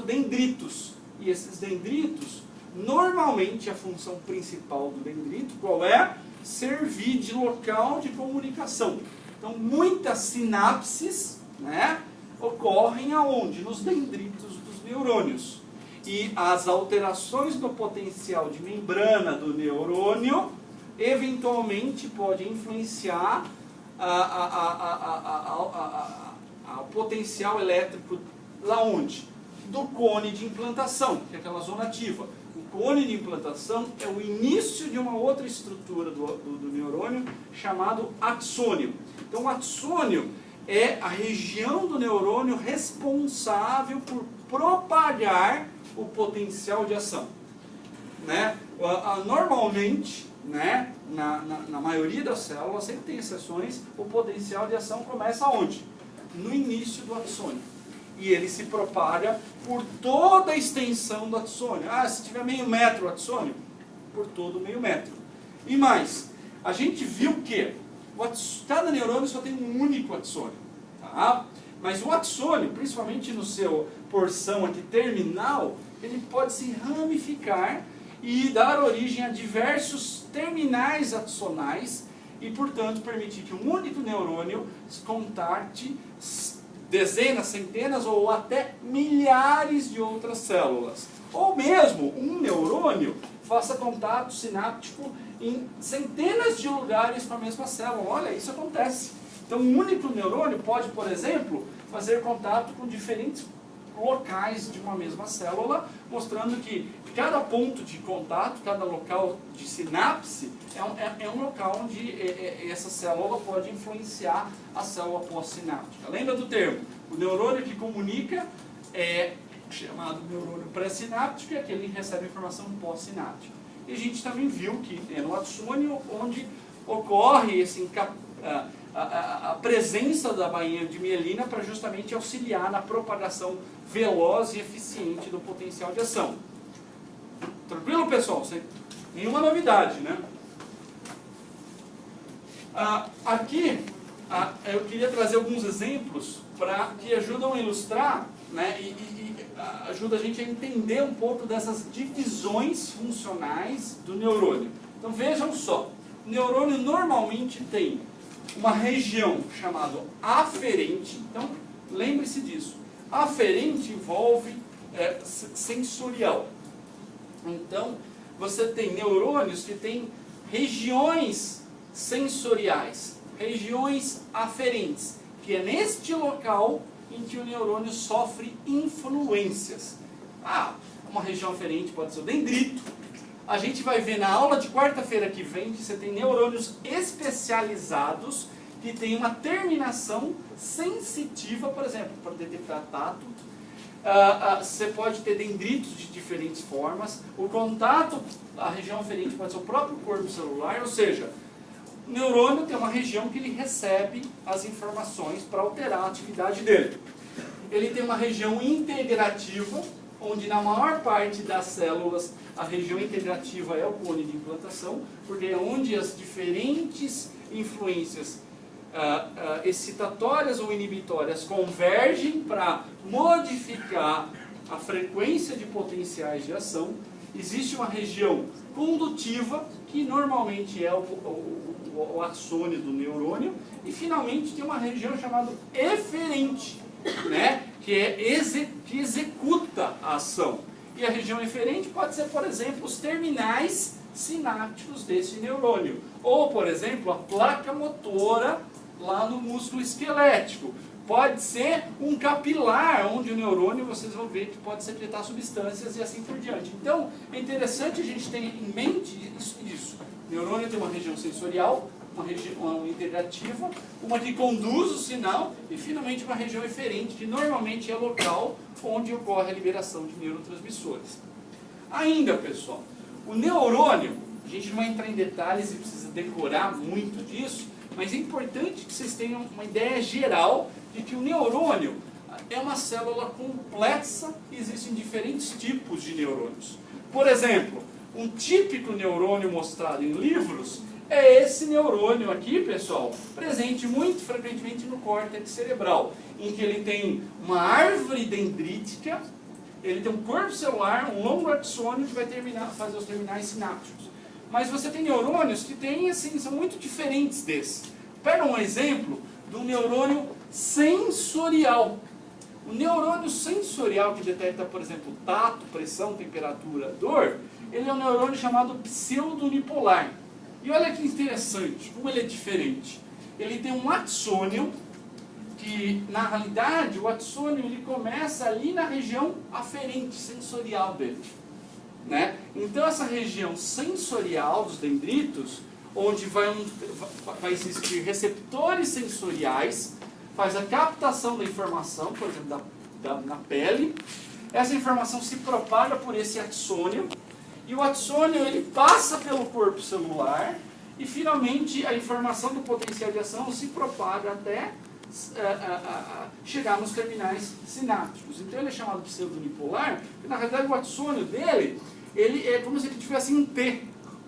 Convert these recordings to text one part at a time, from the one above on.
dendritos. E esses dendritos, normalmente a função principal do dendrito, qual é? Servir de local de comunicação. Então, muitas sinapses, né, ocorrem aonde? Nos dendritos dos neurônios. E as alterações no potencial de membrana do neurônio, eventualmente, podem influenciar o potencial elétrico lá onde? Do cone de implantação, que é aquela zona ativa. O cone de implantação é o início de uma outra estrutura do neurônio chamado axônio. Então, o axônio é a região do neurônio responsável por propagar o potencial de ação. Né? Normalmente, né, na maioria das células, sempre tem exceções, o potencial de ação começa onde? No início do axônio. E ele se propaga por toda a extensão do axônio. Ah, se tiver meio metro o axônio, por todo meio metro. E mais, a gente viu que cada neurônio só tem um único axônio. Tá? Mas o axônio, principalmente no seu porção aqui terminal, ele pode se ramificar e dar origem a diversos terminais axonais e, portanto, permitir que um único neurônio contacte dezenas, centenas ou até milhares de outras células. Ou mesmo um neurônio faça contato sináptico em centenas de lugares com a mesma célula. Olha, isso acontece. Então, um único neurônio pode, por exemplo, fazer contato com diferentes locais de uma mesma célula, mostrando que cada ponto de contato, cada local de sinapse é um local onde essa célula pode influenciar a célula pós-sináptica. Lembra do termo? O neurônio que comunica é chamado neurônio pré-sináptico, é aquele que recebe informação pós-sináptica. E a gente também viu que é no axônio onde ocorre a presença da bainha de mielina para justamente auxiliar na propagação veloz e eficiente do potencial de ação. Tranquilo, pessoal? Nenhuma novidade, né? Aqui, eu queria trazer alguns exemplos que ajudam a ilustrar, né, e ajuda a gente a entender um pouco dessas divisões funcionais do neurônio. Então vejam só, o neurônio normalmente tem uma região chamada aferente. Então lembre-se disso. Aferente envolve sensorial. Então você tem neurônios que têm regiões sensoriais, regiões aferentes, que é neste local em que o neurônio sofre influências. Uma região aferente pode ser o dendrito. A gente vai ver na aula de quarta-feira que vem que você tem neurônios especializados que têm uma terminação sensitiva, por exemplo, para detectar tato. Você pode ter dendritos de diferentes formas. O contato, a região aferente pode ser o próprio corpo celular, ou seja, o neurônio tem uma região que ele recebe as informações para alterar a atividade dele. Ele tem uma região integrativa, onde na maior parte das células a região integrativa é o cone de implantação, porque é onde as diferentes influências excitatórias ou inibitórias convergem para modificar a frequência de potenciais de ação. Existe uma região condutiva, que normalmente é o axônio do neurônio, e finalmente tem uma região chamada eferente, né, que executa a ação. E a região eferente pode ser, por exemplo, os terminais sinápticos desse neurônio. Ou, por exemplo, a placa motora lá no músculo esquelético. Pode ser um capilar, onde o neurônio, vocês vão ver que pode secretar substâncias e assim por diante. Então, é interessante a gente ter em mente isso. O neurônio tem uma região sensorial, uma região integrativa, uma que conduz o sinal e, finalmente, uma região eferente, que normalmente é local onde ocorre a liberação de neurotransmissores. Ainda, pessoal, o neurônio, a gente não vai entrar em detalhes e precisa decorar muito disso, mas é importante que vocês tenham uma ideia geral de que o neurônio é uma célula complexa e existem diferentes tipos de neurônios. Por exemplo, um típico neurônio mostrado em livros é esse neurônio aqui, pessoal, presente muito frequentemente no córtex cerebral, em que ele tem uma árvore dendrítica ele tem um corpo celular, um longo axônio que vai fazer os terminais sinápticos. Mas você tem neurônios que têm, assim, são muito diferentes desses. Pega um exemplo do neurônio sensorial. O neurônio sensorial que detecta, por exemplo, tato, pressão, temperatura, dor, ele é um neurônio chamado pseudonipolar. E olha que interessante, como ele é diferente. Ele tem um axônio que, na realidade, o axônio ele começa ali na região aferente, sensorial dele. Né? Então, essa região sensorial dos dendritos, onde vai existir receptores sensoriais, faz a captação da informação, por exemplo, na pele. Essa informação se propaga por esse axônio, e o axônio ele passa pelo corpo celular, e finalmente a informação do potencial de ação se propaga até chegar nos terminais sinápticos. Então ele é chamado pseudonipolar, porque na realidade o axônio dele ele é como se ele tivesse um T,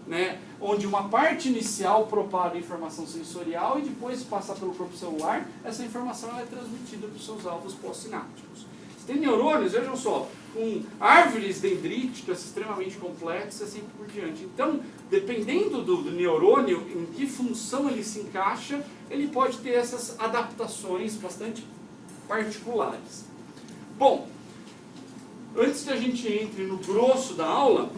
né? Onde uma parte inicial propaga a informação sensorial e depois passa pelo corpo celular, essa informação ela é transmitida para os seus alvos pós-sinápticos. Você tem neurônios, vejam só, com árvores dendríticas extremamente complexas e assim por diante. Então, dependendo do neurônio, em que função ele se encaixa, ele pode ter essas adaptações bastante particulares. Bom, antes que a gente entre no grosso da aula,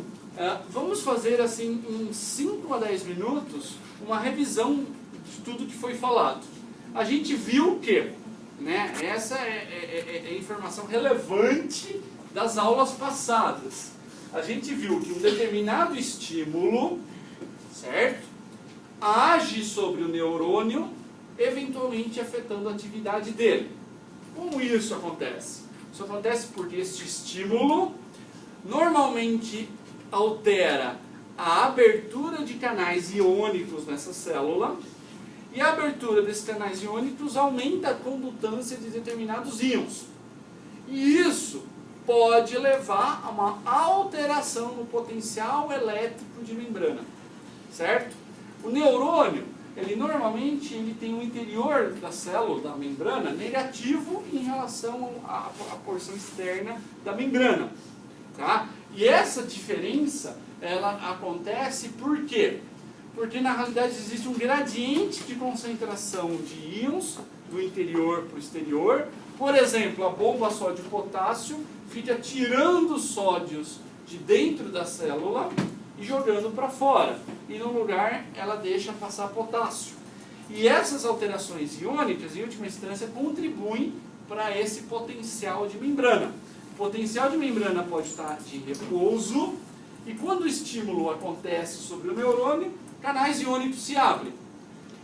vamos fazer assim em 5 a 10 minutos uma revisão de tudo que foi falado. A gente viu que, né, essa é informação relevante das aulas passadas. A gente viu que um determinado estímulo, certo, age sobre o neurônio, eventualmente afetando a atividade dele. Como isso acontece? Isso acontece porque este estímulo normalmente altera a abertura de canais iônicos nessa célula, e a abertura desses canais iônicos aumenta a condutância de determinados íons. E isso pode levar a uma alteração no potencial elétrico de membrana, certo? O neurônio, ele normalmente tem um interior da célula, da membrana, negativo em relação à porção externa da membrana, tá? E essa diferença, ela acontece por quê? Porque na realidade existe um gradiente de concentração de íons do interior para o exterior. Por exemplo, a bomba sódio-potássio fica tirando sódios de dentro da célula e jogando para fora. E no lugar ela deixa passar potássio. E essas alterações iônicas, em última instância, contribuem para esse potencial de membrana. O potencial de membrana pode estar de repouso, e quando o estímulo acontece sobre o neurônio, canais iônicos se abrem.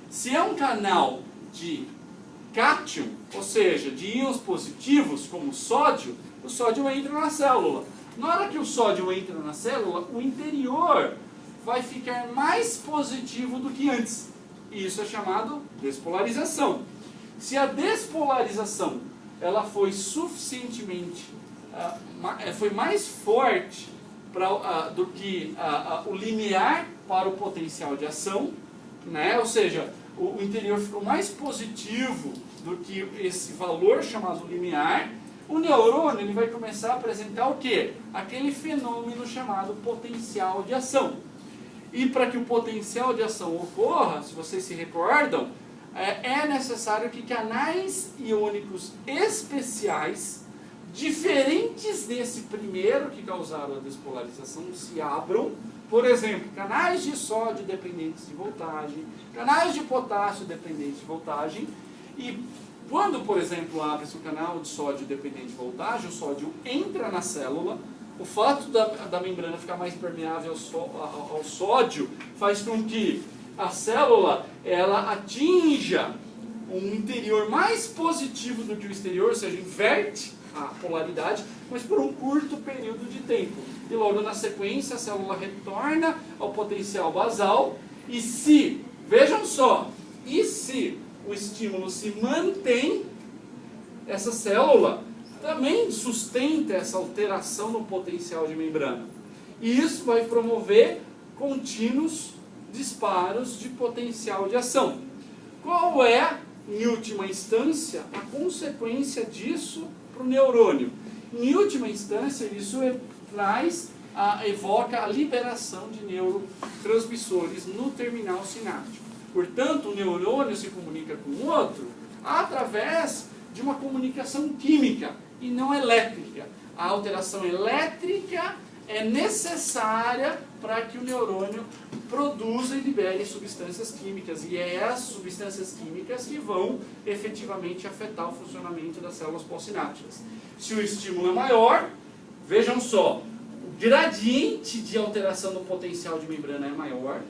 Se é um canal de cátion, ou seja, de íons positivos, como o sódio entra na célula. Na hora que o sódio entra na célula, o interior vai ficar mais positivo do que antes. E isso é chamado despolarização. Se a despolarização ela foi suficientemente, foi mais forte do que o limiar para o potencial de ação, né? Ou seja, o interior ficou mais positivo do que esse valor chamado limiar, o neurônio ele vai começar a apresentar o quê? Aquele fenômeno chamado potencial de ação. E para que o potencial de ação ocorra, se vocês se recordam, é necessário que canais iônicos especiais, diferentes desse primeiro que causaram a despolarização, se abram. Por exemplo, canais de sódio dependentes de voltagem, canais de potássio dependentes de voltagem. E quando, por exemplo, abre-se um canal de sódio dependente de voltagem, o sódio entra na célula. O fato da membrana ficar mais permeável ao sódio faz com que a célula ela atinja um interior mais positivo do que o exterior, ou seja, inverte a polaridade, mas por um curto período de tempo. E logo na sequência a célula retorna ao potencial basal, e se, vejam só, e se o estímulo se mantém, essa célula também sustenta essa alteração no potencial de membrana. E isso vai promover contínuos disparos de potencial de ação. Qual é, em última instância, a consequência disso para o neurônio? Em última instância, isso evoca a liberação de neurotransmissores no terminal sináptico. Portanto, o neurônio se comunica com o outro através de uma comunicação química e não elétrica. A alteração elétrica é necessária para que o neurônio produza e libere substâncias químicas. E é as substâncias químicas que vão efetivamente afetar o funcionamento das células pós-sinápticas. Se o estímulo é maior, vejam só, o gradiente de alteração no potencial de membrana é maior,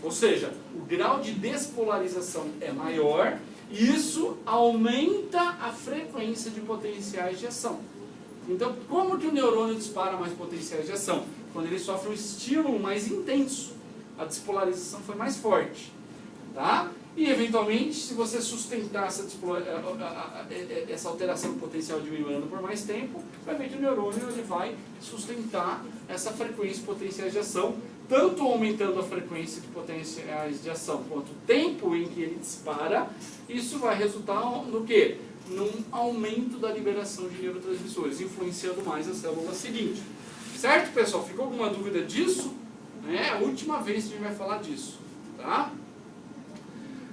ou seja, o grau de despolarização é maior, e isso aumenta a frequência de potenciais de ação. Então, como que o neurônio dispara mais potenciais de ação? Quando ele sofre um estímulo mais intenso, a despolarização foi mais forte. Tá? E, eventualmente, se você sustentar essa alteração do potencial de membrana por mais tempo, vai ver que o neurônio ele vai sustentar essa frequência de potenciais de ação, tanto aumentando a frequência de potenciais de ação, quanto o tempo em que ele dispara. Isso vai resultar no quê? Num aumento da liberação de neurotransmissores, influenciando mais a célula seguinte. Certo, pessoal? Ficou alguma dúvida disso? É a última vez que a gente vai falar disso. Tá?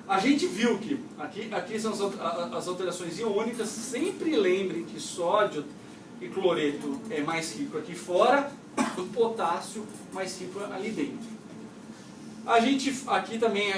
A gente viu que aqui são as alterações iônicas. Sempre lembrem que sódio e cloreto é mais rico aqui fora, o potássio mais rico ali dentro. A gente, aqui também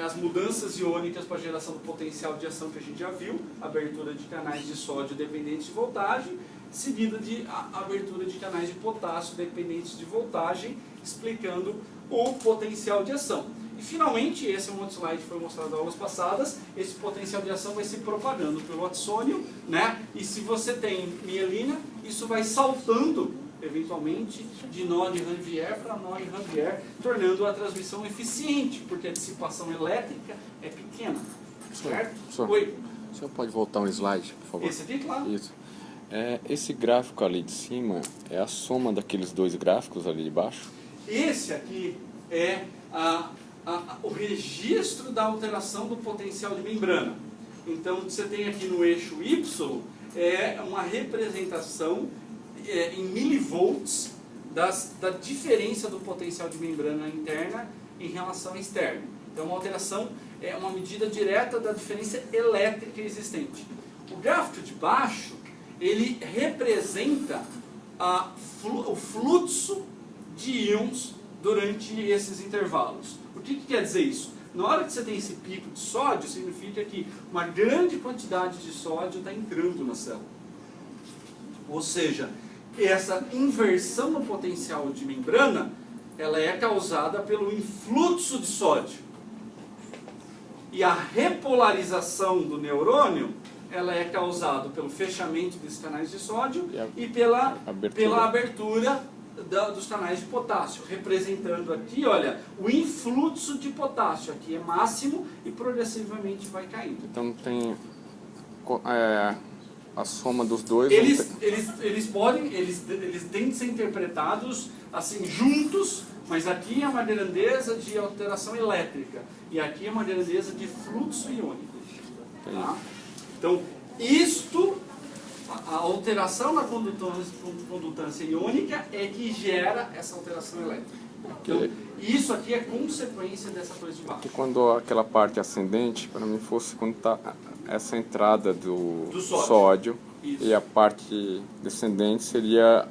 as mudanças iônicas para a geração do potencial de ação que a gente já viu, abertura de canais de sódio dependentes de voltagem, seguida de abertura de canais de potássio dependentes de voltagem, explicando o potencial de ação. E finalmente, esse é um outro slide que foi mostrado nas aulas passadas, esse potencial de ação vai se propagando pelo axônio, né? E se você tem mielina, isso vai saltando eventualmente de nó de Ranvier para nó de Ranvier, tornando a transmissão eficiente, porque a dissipação elétrica é pequena. Certo? Oi? O senhor pode voltar um slide, por favor? Esse aqui, claro. Isso. Esse gráfico ali de cima é a soma daqueles dois gráficos ali de baixo? Esse aqui é o registro da alteração do potencial de membrana. Então, você tem aqui no eixo Y, uma representação em milivolts da diferença do potencial de membrana interna em relação à externa. Então, uma alteração é uma medida direta da diferença elétrica existente. O gráfico de baixo, ele representa o fluxo de íons durante esses intervalos. O que quer dizer isso? Na hora que você tem esse pico de sódio, significa que uma grande quantidade de sódio está entrando na célula. Ou seja, essa inversão no potencial de membrana, ela é causada pelo influxo de sódio. E a repolarização do neurônio, ela é causada pelo fechamento dos canais de sódio e pela abertura dos canais de potássio, representando aqui, olha, o influxo de potássio. Aqui é máximo e progressivamente vai caindo. Então tem a soma dos dois. Eles têm de ser interpretados assim juntos, mas aqui é uma grandeza de alteração elétrica e aqui é uma grandeza de fluxo iônico. Tá? Então, a alteração na condutância iônica é que gera essa alteração elétrica. Então, isso aqui é consequência dessa coisa de baixo. E quando aquela parte ascendente, para mim, fosse quando está essa entrada do sódio e a parte descendente seria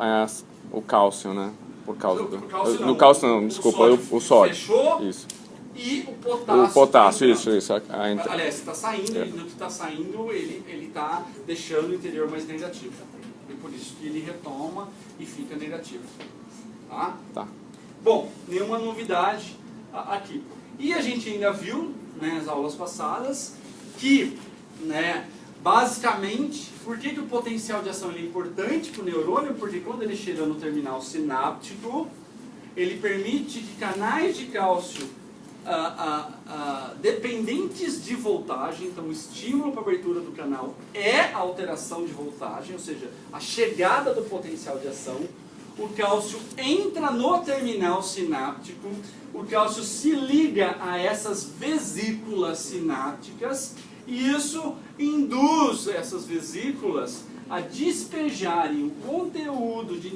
o cálcio, né? Por causa do cálcio não, desculpa, o sódio. Fechou. Isso. E o potássio. O potássio, isso. Aliás, está saindo, no que está saindo, ele está deixando o interior mais negativo. E por isso que ele retoma e fica negativo. Tá? Tá. Bom, nenhuma novidade aqui. E a gente ainda viu, né, nas aulas passadas, que, né, basicamente, por que o potencial de ação é importante para o neurônio? Porque quando ele chega no terminal sináptico, ele permite que canais de cálcio dependentes de voltagem, então o estímulo para a abertura do canal é a alteração de voltagem, ou seja, a chegada do potencial de ação. O cálcio entra no terminal sináptico, o cálcio se liga a essas vesículas sinápticas e isso induz essas vesículas a despejarem o conteúdo de